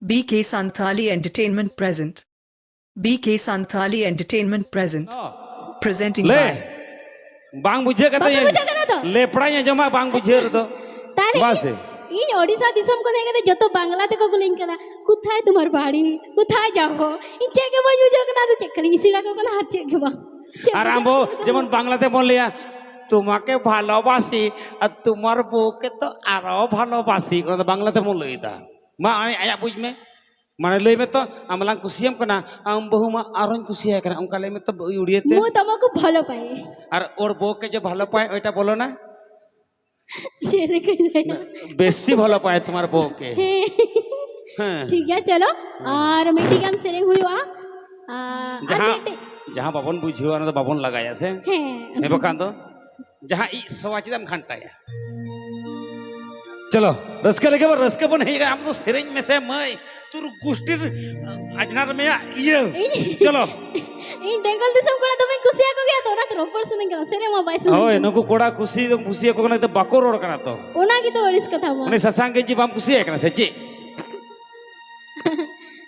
BK Santhali Entertainment present. BK Santhali Entertainment present. Presenting ले by बांग बुझे कहते बांग बुझे कहना तो? हैं ले पढ़ाई जमा बांग बुझे तो ताले बस इन ओडिशा दिसम को देखते जो तो बांग्ला ते को गुलिंग करा कुथाय तुम्हार बाड़ी कुथाय जाओ इन चेक बन बुझे कहना तो चेक कली इसी लगा को हाथ चेक बा आराम हो जेमन बांग्लाते बोल लिया তোমাকে ভালোবাসি আর তোমার বউকে তো আরো ভালোবাসি ওটা বাংলাতে মন লইতা মা আয়া বুঝমে মানে লইমে তো আমলাং খুশিয়াম কনা আম বহু মা আরন খুশিয়া কনা অঙ্কা লইমে তো উড়িয়েতে মু তোমাকে ভালো পাই আর ওর বউকে যে ভালো পায় ওইটা বলো না সেরে কইলে বেশি ভালো পায় তোমার বউকে হ্যাঁ ঠিক আছে চলো আর মিটি গান সেরে हुआ जहां जहां बाबन बुझियो ना तो बाबन लगाया से हैं हे बकान तो जहां ई सवाचिदम घंटाया चलो रसके लगे पर रसके बन है हम तो सेरेंज में से मई तुर गुष्टिर अजनार में ये चलो इन डेंगल दिसम कोड़ा तुम्हें खुशिया को गया तो ना तो रोपड़ सुने का सेरे मा बाई सुने ओए नको कोड़ा खुशी तो खुशी को ना तो बाको रोड करना तो ओना की तो ओरिस कथा बा उन्हें ससांगे जी बाम खुशी है करना से जी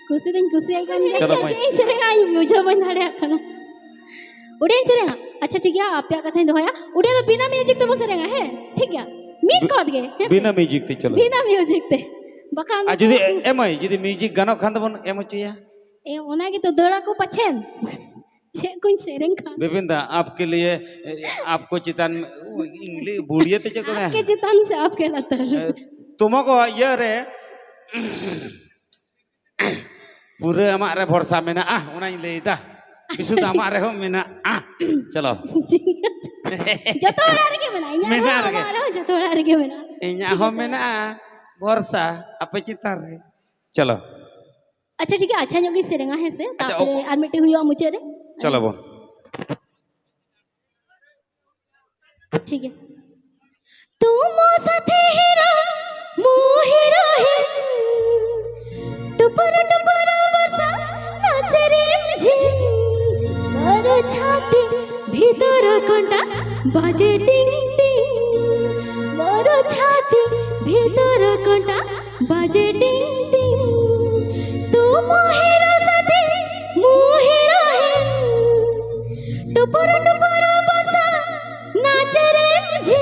खुशी दिन खुशी आई कान चलो ये सेरे आई मुझे बन धाड़े आखना उड़े सेरे अच्छा ठीक है आप क्या कथा दोया उड़े तो बिना म्यूजिक तो सेरे है ठीक है मीट कद गे बिना म्यूजिक ते चलो बिना म्यूजिक ते बकान आज यदि एमआई यदि म्यूजिक गाना खान तो बन एम चाहिए ए ओना की तो दड़ा को पछेन छे कोई सेरेंग खा विपिनदा आपके लिए आपको चितान इंग्लिश बूढ़िया ते चको आपके चितान से आपके लतर तुमको ये रे पूरे हमारे भरोसा में ना उना लेदा विशुद्ध हमारे हो में ना चलो जतोड़ा रे के बना मेना रे हमारा जतोड़ा रे के बना इन्या हो में ना भरोसा आपे चिता रे चलो अच्छा ठीक है अच्छा जोगी सेरेंगा है से तापरे आरमिटी हुई मुझे रे चलो बोल ठीक है तुम साथे हेरा मोहेरा है टुपर टुपर वर्षा नाचे रे मुझे और छाती भीतर कंटा बाजे टिंग टिंग और छाती भीतर कंटा बाजे टिंग टिंग तू मोहेरा साथे मोहेरा है टुपर टुपर वर्षा नाचे रे मुझे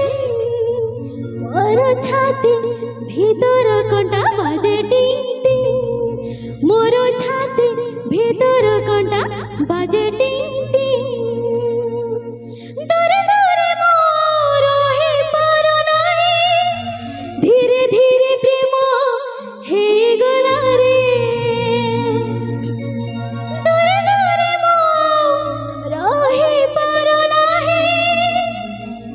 और छाती भीतर कंटा बाजे टिंग टिंग मोर छाती भीतर कंटा बाजे टिंग टिंग दरे दरे मोर हे पार नाही धीरे धीरे प्रेम हे गला रे दरे दरे मोर हे पार नाही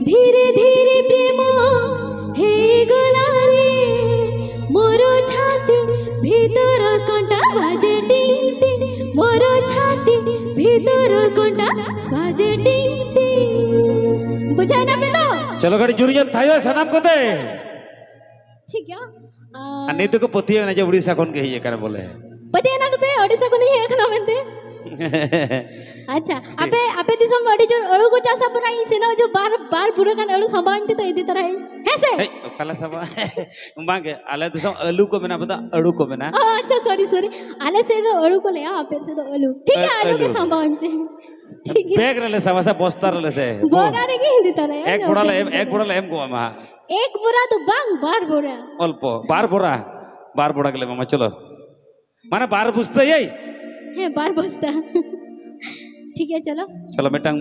धीरे धीरे प्रेम हे गला रे मोर छाती भीतर कंटा बाजे टिंग टिंग मोर छाती भीतर कंटा बाजे टिंग टिंग बुझाई ना पेलो चलो गाड़ी जुरियन थायो सनाम को दे ठीक है अन्य तो को पतिया ना जो उड़ीसा कौन के ही ये कर बोले पतिया ना तो पे ओडिसा को नहीं है खना बनते अच्छा अबे अबे दिसम अड़ी जो अड़ू को चासा बनाई से ना जो बार बार बुरा का अड़ू संभाल भी तो इदी तरह है से कला सब मांगे आले तो सब आलू को बना पता अड़ू को बना अच्छा सॉरी सॉरी आले से तो अड़ू को ले आ पे से तो आलू ठीक है आलू के संभालते हैं ठीक है बैग रले सब ऐसा बस्ता रले से बोरा रे के हिंदी तरह एक बुड़ा ले एम को मा एक बुरा तो बांग बार बुरा अल्पो बार बुड़ा के ले मामा चलो माने बार बुझते यही है बार बसता ठीक है चलो चलो मैं टांग